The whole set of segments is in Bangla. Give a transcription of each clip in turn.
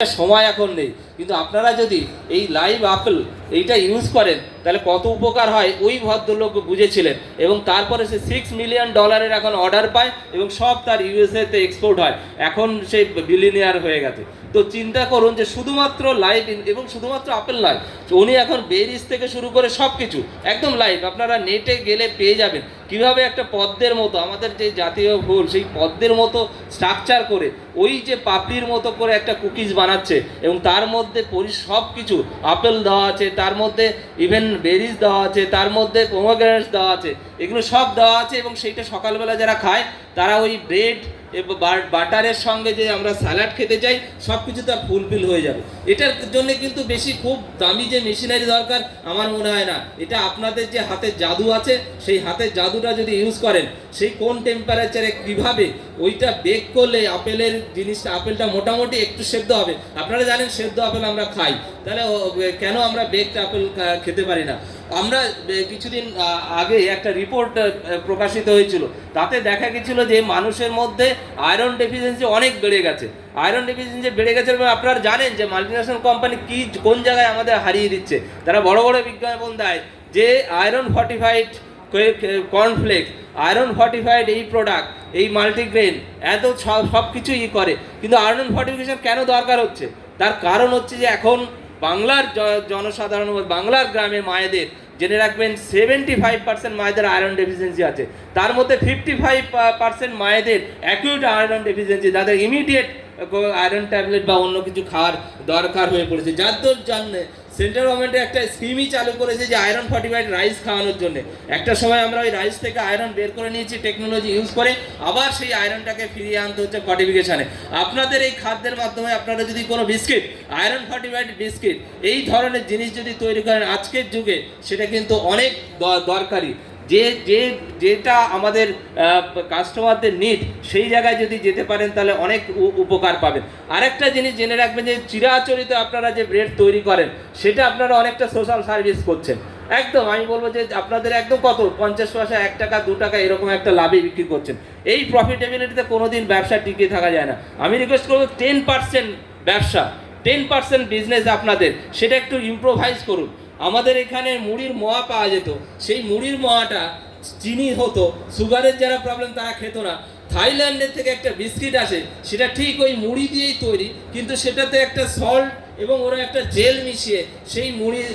সময় এখন নেই, কিন্তু আপনারা যদি এই লাইভ আপেল এইটা ইউজ করেন তাহলে কত উপকার হয় ওই ভদ্রলোক বুঝেছিলেন, এবং তারপরে সে $6 মিলিয়ন এখন অর্ডার পায় এবং সব তার ইউএসএতে এক্সপোর্ট হয়। এখন সে বিলিনিয়ার হয়ে গেছে। তো চিন্তা করুন যে শুধুমাত্র লাইভ, এবং শুধুমাত্র আপেল নয়, উনি এখন বেরিজ থেকে শুরু করে সব কিছু একদম লাইভ, আপনারা নেটে গেলে পেয়ে যাবেন কীভাবে একটা পদ্মের মতো, আমাদের যে জাতীয় ফুল সেই পদ্মের মতো স্ট্রাকচার করে ওই যে পাপড়ির মতো করে একটা কুকিজ বানাচ্ছে, এবং তার মধ্যে সব কিছু আপেল দেওয়া আছে, তার মধ্যে ইভেন বেরিজ দেওয়া আছে, তার মধ্যে পোমোগ্রানেটস দেওয়া আছে, এগুলো সব দেওয়া আছে। এবং সেইটা সকালবেলা যারা খায় তারা ওই ব্রেড এবং বাটারের সঙ্গে যে আমরা স্যালাড খেতে চাই সব কিছু তার ফুলফিল হয়ে যাবে। এটার জন্য কিন্তু বেশি খুব দামি যে মেশিনারি দরকার আমার মনে হয় না। এটা আপনাদের যে হাতের জাদু আছে সেই হাতের জাদুটা যদি ইউজ করেন, সেই কোন টেম্পারেচারে কীভাবে ওইটা বেক করলে আপেলের জিনিসটা, আপেলটা মোটামুটি একটু সেদ্ধ হবে। আপনারা জানেন সেদ্ধ আপেল আমরা খাই, তাহলে কেন আমরা বেকড আপেল খেতে পারি না? আমরা কিছুদিন আগে একটা রিপোর্ট প্রকাশিত হয়েছিল, তাতে দেখা গেছিল যে মানুষের মধ্যে আয়রন ডেফিসিয়েন্সি অনেক বেড়ে গেছে। আয়রন ডেফিসিয়েন্সি বেড়ে গেছে এবং আপনারা জানেন যে মাল্টিন্যাশনাল কোম্পানি কোন জায়গায় আমাদের হারিয়ে দিচ্ছে। তারা বড় বড় বিজ্ঞাপন দেয় যে iron fortified cornflakes, iron fortified এই প্রোডাক্ট, এই মাল্টিগ্রেন, এত সব কিছুই করে, কিন্তু আয়রন ফর্টিফিকেশন কেন দরকার হচ্ছে? তার কারণ হচ্ছে যে এখন বাংলার জনসাধারণ, বাংলার গ্রামে মায়েদের জেনে রাখবেন 75% মায়েদের আয়রন ডেফিসিয়েন্সি আছে। তার মধ্যে 55% মায়েদের অ্যাকিউট আয়রন ডেফিসিয়েন্সি, যাদের ইমিডিয়েট আয়রন ট্যাবলেট বা অন্য কিছু খাওয়ার দরকার হয়ে পড়েছে। যার জন্য সেন্ট্রাল গভর্নমেন্ট একটা স্কিমই চালু করেছে যে আয়রন ফর্টিফাইড রাইস খাওয়ানোর জন্য। একটা সময় আমরা ওই রাইস থেকে আয়রন বের করে নিয়েছি টেকনোলজি ইউজ করে, আবার সেই আয়রনটাকে ফিরিয়ে আনতে হচ্ছে ফর্টিফিকেশানে। আপনাদের এই খাদ্যের মাধ্যমে আপনারা যদি কোনো বিস্কিট, আয়রন ফর্টিফাইড বিস্কিট এই ধরনের জিনিস যদি তৈরি করেন আজকের যুগে, সেটা কিন্তু অনেক দরকারি। যেটা আমাদের কাস্টমারদের নিড, সেই জায়গায় যদি যেতে পারেন তাহলে অনেক উপকার পাবেন। আরেকটা জিনিস জেনে রাখবেন যে চিরাচরিত আপনারা যে ব্রেড তৈরি করেন সেটা আপনারা অনেকটা সোশ্যাল সার্ভিস করছেন। একদম আমি বলবো যে আপনাদের একদম কত 50 পয়সা, 1 টাকা, 2 টাকা এরকম একটা লাভে বিক্রি করছেন। এই প্রফিটেবিলিটিতে কোনোদিন ব্যবসা টিকে থাকা যায় না। আমি রিকোয়েস্ট করবো 10% ব্যবসা, 10% বিজনেস আপনাদের, সেটা একটু ইম্প্রোভাইজ করুন। আমাদের এখানে মুড়ির মোয়া পাওয়া যেত, সেই মুড়ির মোয়াটা চিনি হতো, সুগারের যারা প্রবলেম তারা খেত না। থাইল্যান্ডের থেকে একটা বিস্কিট আসে, সেটা ঠিক ওই মুড়ি দিয়েই তৈরি, কিন্তু সেটাতে একটা সল্ট এবং ওরা একটা জেল মিশিয়ে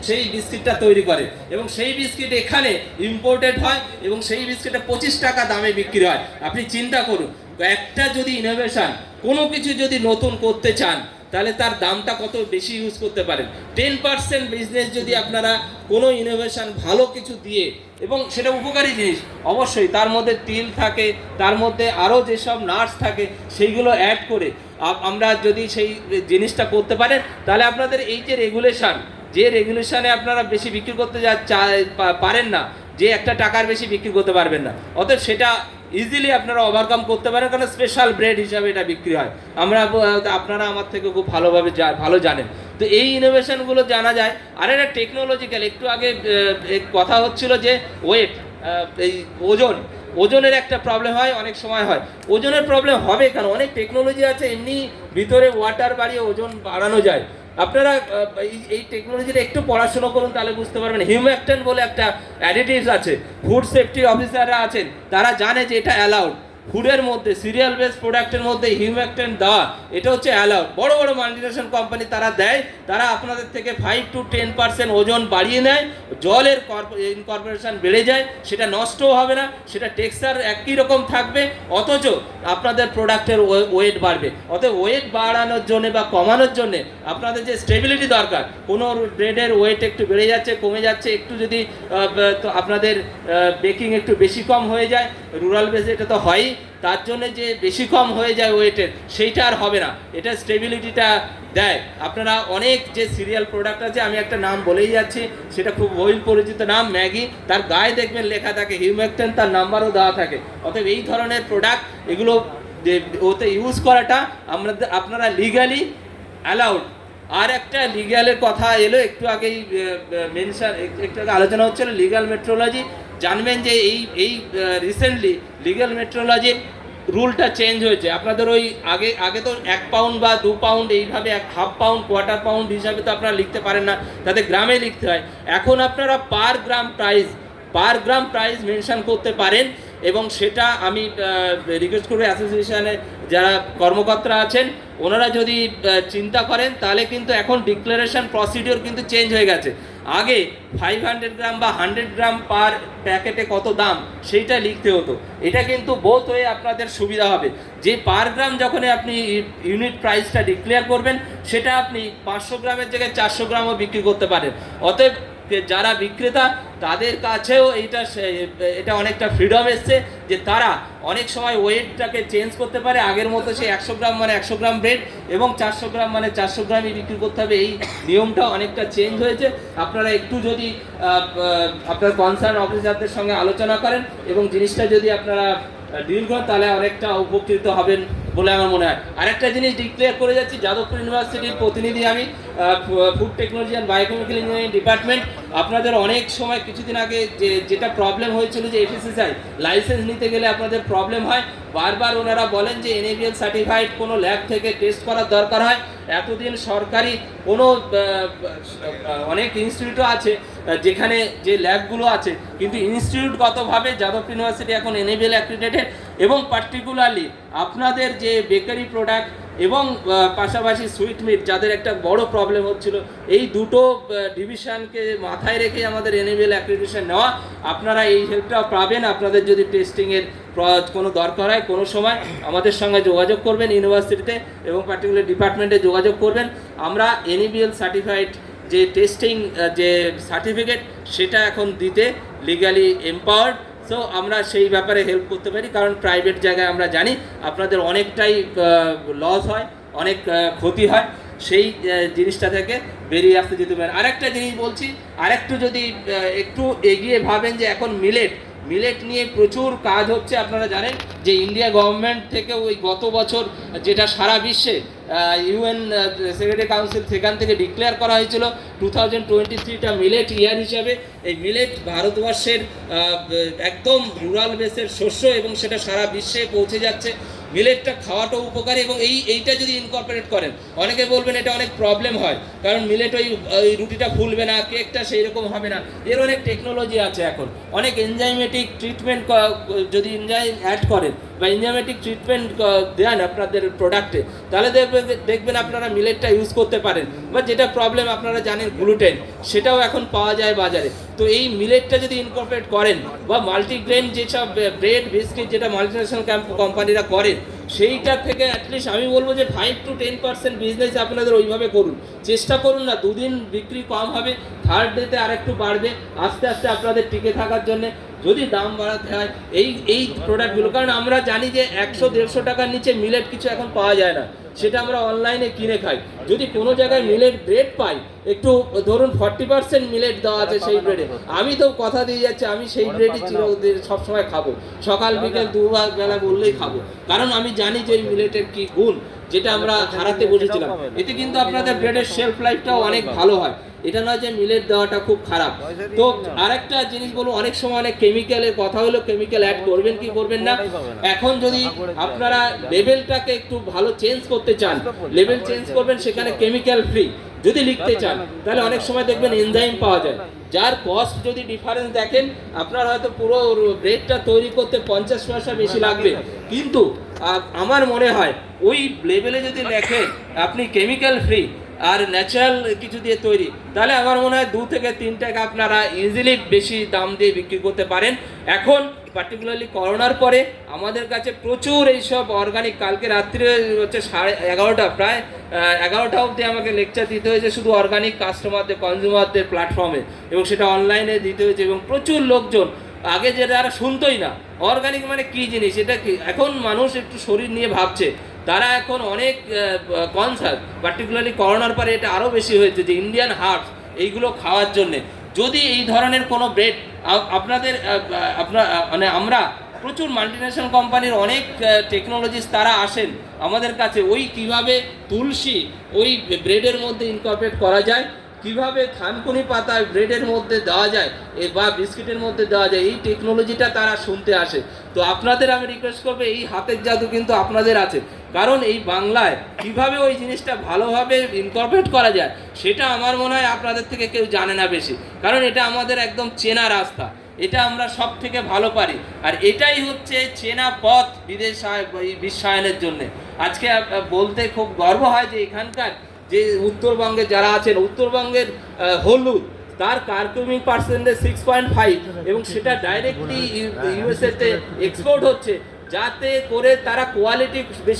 সেই বিস্কিটটা তৈরি করে, এবং সেই বিস্কিট এখানে ইম্পোর্টেড হয় এবং সেই বিস্কিটটা 25 টাকা দামে বিক্রি হয়। আপনি চিন্তা করুন, একটা যদি ইনোভেশন, কোনো কিছু যদি নতুন করতে চান তাহলে তার দামটা কত বেশি ইউজ করতে পারেন। 10% বিজনেস যদি আপনারা কোনো ইনোভেশন ভালো কিছু দিয়ে, এবং সেটা উপকারী জিনিস অবশ্যই, তার মধ্যে তিল থাকে, তার মধ্যে আরও যেসব নাটস থাকে সেইগুলো অ্যাড করে আমরা যদি সেই জিনিসটা করতে পারেন, তাহলে আপনাদের এই যে রেগুলেশনে আপনারা বেশি বিক্রি করতে পারেন না, যে একটা টাকার বেশি বিক্রি করতে পারবেন না, অতএব সেটা ইজিলি আপনারা ওভারকাম করতে পারেন, কারণ স্পেশাল ব্রেড হিসাবে এটা বিক্রি হয়। আপনারা আমার থেকে খুব ভালোভাবে ভালো জানেন। তো এই ইনোভেশনগুলো জানা যায়। আর এটা টেকনোলজিক্যাল, একটু আগে কথা হচ্ছিল যে ওয়েট, এই ওজনের একটা প্রবলেম হয়, অনেক সময় হয়। ওজনের প্রবলেম হবে কেন? অনেক টেকনোলজি আছে, এমনি ভিতরে ওয়াটার বাড়িয়ে ওজন বাড়ানো যায়। আপনারা এই টেকনোলজিটা একটু পড়াশোনা করুন, তাহলে বুঝতে পারবেন। হিউম্যাকটেন বলে একটা অ্যাডিটিভস আছে, ফুড সেফটি অফিসাররা আছেন, তারা জানে যে এটা অ্যালাউড। ফুডের মধ্যে, সিরিয়াল বেস প্রোডাক্টের মধ্যে হিউম্যাকটেন দেওয়া, এটা হচ্ছে অ্যালাউড। বড় বড় মাল্টিনেশনাল কোম্পানি তারা দেয়, তারা আপনাদের থেকে 5 to 10% ওজন বাড়িয়ে নেয়, জলের ইনকর্পোরেশন বেড়ে যায়, সেটা নষ্টও হবে না, সেটা টেক্সচার একই রকম থাকবে, অথচ আপনাদের প্রোডাক্টের ওয়েট বাড়বে। অতএব ওয়েট বাড়ানোর জন্য বা কমানোর জন্য আপনাদের যে স্টেবিলিটি দরকার, কোনো ব্রেডের ওয়েট একটু বেড়ে যাচ্ছে, কমে যাচ্ছে, একটু যদি আপনাদের বেকিং একটু বেশি কম হয়ে যায়, রুরাল বেসে এটা তো হয়ই, তার জন্য যে বেশি কম হয়ে যায় ওয়েটের, সেইটা আর হবে না। এটা স্টেবিলিটিটা দেয়। আপনারা অনেক যে সিরিয়াল প্রোডাক্ট আছে, আমি একটা নাম বলেই যাচ্ছি, সেটা খুব ওয়েল পরিচিত নাম, ম্যাগি, তার গায়ে দেখবেন লেখা থাকে হিউম্যাকটেন, তার নাম্বারও দেওয়া থাকে। অতএব এই ধরনের প্রোডাক্ট এগুলো ওতে ইউজ করাটা আপনারা লিগালি অ্যালাউড। আর একটা লিগ্যালের কথা এলো, একটু আগেই একটু আগে আলোচনা হচ্ছিল লিগ্যাল মেট্রোলজি। জানবেন যে এই রিসেন্টলি লিগ্যাল মেট্রোলজির রুলটা চেঞ্জ হয়েছে। আপনাদের ওই আগে আগে তো 1 পাউন্ড বা 2 পাউন্ড এইভাবে 1/2 পাউন্ড কোয়ার্টার পাউন্ড হিসাবে তো আপনারা লিখতে পারেন না, তাতে গ্রামে লিখতে হয়। এখন আপনারা পার গ্রাম প্রাইস মেনশন করতে পারেন, এবং সেটা আমি রিকোয়েস্ট করবো অ্যাসোসিয়েশনে যারা কর্মকর্তা আছেন ওনারা যদি চিন্তা করেন, তাহলে কিন্তু এখন ডিক্লারেশন প্রসিডিওর কিন্তু চেঞ্জ হয়ে গেছে। আগে 500 গ্রাম বা 100 গ্রাম পার প্যাকেটে কত দাম সেইটা লিখতে হতো। এটা কিন্তু বোথ হয়ে আপনাদের সুবিধা হবে, যে পার গ্রাম যখন আপনি ইউনিট প্রাইসটা ডিক্লেয়ার করবেন, সেটা আপনি 500 গ্রামের জায়গায় 400 গ্রামও বিক্রি করতে পারেন। অতএব যারা বিক্রেতা তাদের কাছেও এটা অনেকটা ফ্রিডম এসছে, যে তারা অনেক সময় ওয়েটটাকে চেঞ্জ করতে পারে। আগের মতো সেই 100 গ্রাম মানে 100 গ্রাম ব্রেড এবং 400 গ্রাম মানে 400 গ্রামই বিক্রি করতে হবে, এই নিয়মটা অনেকটা চেঞ্জ হয়েছে। আপনারা একটু যদি আপনার কনসার্ন অফিসারদের সঙ্গে আলোচনা করেন এবং জিনিসটা যদি আপনারা ডিল করেন, তাহলে অনেকটা উপকৃত হবেন বলে আমার মনে হয়। আরেকটা জিনিস ডিক্লেয়ার করে যাচ্ছি, যাদবপুর ইউনিভার্সিটির প্রতিনিধি আমি, food technology and biochemical engineering department. আপনাদের অনেক সময় কিছুদিন আগে যেটা প্রবলেম হয়েছিল, যে এফএসএসআই লাইসেন্স নিতে গেলে আপনাদের প্রবলেম হয়, বারবার ওনারা বলেন যে এনএবিএল সার্টিফাইড কোনো ল্যাব থেকে টেস্ট করার দরকার হয়। এতদিন সরকারি কোনো অনেক ইনস্টিটিউটও আছে যেখানে যে ল্যাবগুলো আছে, কিন্তু ইনস্টিটিউটগতভাবে যাদবপুর ইউনিভার্সিটি এখন এনএবিএল অ্যাক্রিডিটেড, এবং পার্টিকুলারলি আপনাদের যে বেকারি প্রোডাক্ট এবং পাশাপাশি সুইট মিট, যাদের একটা বড় প্রবলেম হচ্ছিল, এই দুটো ডিভিশনকে মাথায় রেখে আমাদের এনএবিএল অ্যাক্রিডিটেশন নেওয়া। আপনারা এই হেল্পটা পাবেন। আপনাদের যদি টেস্টিংয়ের কোনো দরকার হয় কোনো সময় আমাদের সঙ্গে যোগাযোগ করবেন ইউনিভার্সিটিতে, এবং পার্টিকুলার ডিপার্টমেন্টে যোগাযোগ করবেন। আমরা এনএবিএল সার্টিফাইড যে টেস্টিং যে সার্টিফিকেট, সেটা এখন দিতে লিগালি এম্পাওয়ার্ড। সো আমরা সেই ব্যাপারে হেল্প করতে পারি, কারণ প্রাইভেট জায়গায় আমরা জানি আপনাদের অনেকটাই লস হয়, অনেক ক্ষতি হয়, সেই জিনিসটা থেকে বেরিয়ে আসতে যেতে পারেন। আরেকটা জিনিস বলছি, আরেকটু যদি একটু এগিয়ে ভাবেন, যে এখন মিলেট নিয়ে প্রচুর কাজ হচ্ছে। আপনারা জানেন যে ইন্ডিয়া গভর্নমেন্ট থেকে ওই গত বছর যেটা সারা বিশ্বে ইউএন সেক্রেটারি কাউন্সিল সেখান থেকে ডিক্লেয়ার করা হয়েছিল 2023টা মিলেট ইয়ার হিসাবে। এই মিলেট ভারতবর্ষের একদম রুরাল বেসের শস্য, এবং সেটা সারা বিশ্বে পৌঁছে যাচ্ছে। মিলেটটা খাওয়াটাও উপকারী, এবং এইটা যদি ইনকর্পোরেট করেন, অনেকে বলবেন এটা অনেক প্রবলেম হয়, কারণ মিলেট ওই রুটিটা ফুলবে না, কেকটা সেই রকম হবে না। এর অনেক টেকনোলজি আছে এখন, অনেক এনজাইমেটিক ট্রিটমেন্ট যদি এনজাইম অ্যাড করেন বা এনজাইমেটিক ট্রিটমেন্ট দেন আপনাদের প্রোডাক্টে, তাহলে দেখবেন আপনারা মিলেটটা ইউজ করতে পারেন। বা যেটা প্রবলেম আপনারা জানেন গ্লুটেন, সেটাও এখন পাওয়া যায় বাজারে। তো এই মিলেটটা যদি ইনকর্পোরেট করেন, বা মাল্টিগ্রেন যেসব ব্রেড বিস্কিট যেটা মাল্টিন্যাশনাল কোম্পানিরা করে, সেইটা থেকে অ্যাটলিস্ট আমি বলবো যে 5 to 10% বিজনেস আপনাদের ওইভাবে করুন, চেষ্টা করুন না। দুদিন বিক্রি কম হবে, থার্ড ডেতে আরেকটু বাড়বে, আস্তে আস্তে আপনাদের টিকে থাকার জন্য যদি দাম বাড়াতে হয় এই প্রোডাক্টগুলো। কারণ আমরা জানি যে 100-150 টাকার নিচে মিলেট কিছু এখন পাওয়া যায় না, সেটা আমরা অনলাইনে কিনে খাই। যদি কোনো জায়গায় মিলেট ব্রেড পাই, একটু ধরুন 40% মিলেট দেওয়া আছে সেই ব্রেডে, আমি তো কথা দিয়ে যাচ্ছি আমি সেই ব্রেডই সবসময় খাবো, সকাল বিকেল দুবার বেলা বললেই খাবো, কারণ আমি জানি যে এই মিলেটের কি গুণ, যেটা আমরা হারাতে বসেছিলাম। এতে কিন্তু আপনাদের ব্রেডের শেলফ লাইফটাও অনেক ভালো হয়। এটা নয় যে মিলেট দেওয়াটা খুব খারাপ। তো আরেকটা জিনিস বলবো, অনেক সময় অনেক কেমিক্যালের কথা হলো, কেমিক্যাল অ্যাড করবেন কি করবেন না। এখন যদি আপনারা লেভেলটাকে একটু ভালো চেঞ্জ করতে চান, লেভেল চেঞ্জ করবেন, সেখানে কেমিক্যাল ফ্রি যদি লিখতে চান, তাহলে অনেক সময় দেখবেন এনজাইম পাওয়া যায়, যার কস্ট যদি ডিফারেন্স দেখেন, আপনার হয়তো পুরো ব্রেডটা তৈরি করতে 50 পয়সা বেশি লাগবে, কিন্তু আমার মনে হয় ওই লেভেলে যদি লেখেন আপনি কেমিক্যাল ফ্রি আর ন্যাচারাল কিছু দিয়ে তৈরি, তাহলে আমার মনে হয় 2 থেকে 3 টাকা আপনারা ইজিলি বেশি দাম দিয়ে বিক্রি করতে পারেন। এখন পার্টিকুলারলি করোনার পরে আমাদের কাছে প্রচুর এইসব অর্গানিক, কালকে রাত্রে হচ্ছে 11:30 প্রায় 11টা অবধি আমাকে লেকচার দিতে হয়েছে শুধু অর্গানিক কাস্টমারদের, কনজিউমারদের প্ল্যাটফর্মে, এবং সেটা অনলাইনে দিতে হয়েছে। এবং প্রচুর লোকজন আগে যেটা আর শুনতোই না, অর্গানিক মানে কী জিনিস, এটা কি, এখন মানুষ একটু শরীর নিয়ে ভাবছে, তারা এখন অনেক কনসার্ন, পার্টিকুলারলি করোনার পরে এটা আরও বেশি হয়েছে, যে ইন্ডিয়ান হার্বস এইগুলো খাওয়ার জন্যে। যদি এই ধরনের কোনো ব্রেড আপনাদের মানে আমরা প্রচুর মাল্টিন্যাশনাল কোম্পানির অনেক টেকনোলজিস তারা আসেন আমাদের কাছে, ওই কিভাবে তুলসী ওই ব্রেডের মধ্যে ইনকর্পোরেট করা যায়, কিভাবে থানকুনি পাতায় ব্রেডের মধ্যে দেওয়া যায় বা বিস্কিটের মধ্যে দেওয়া যায়, এই টেকনোলজিটা তারা শুনতে আসে। তো আপনাদের আমি রিকোয়েস্ট করবো, এই হাতের জাদু কিন্তু আপনাদের আছে, কারণ এই বাংলায় কিভাবে ওই জিনিসটা ভালোভাবে ইনকর্পোরেট করা যায় সেটা আমার মনে হয় আপনাদের থেকে কেউ জানে না বেশি, কারণ এটা আমাদের একদম চেনা রাস্তা, এটা আমরা সব থেকে ভালো পারি, আর এটাই হচ্ছে চেনা পথ বিশ্বায়নের জন্য। আজকে বলতে খুব গর্ব হয় যে এখানকার যে উত্তরবঙ্গে যারা আছেন, উত্তরবঙ্গের হলুদ তার কার্কুমিক পার্সেন্টেজ 6.5 এবং সেটা ডাইরেক্টলি ইউএসএতে এক্সপোর্ট হচ্ছে, যাতে করে তারা কোয়ালিটি বেশি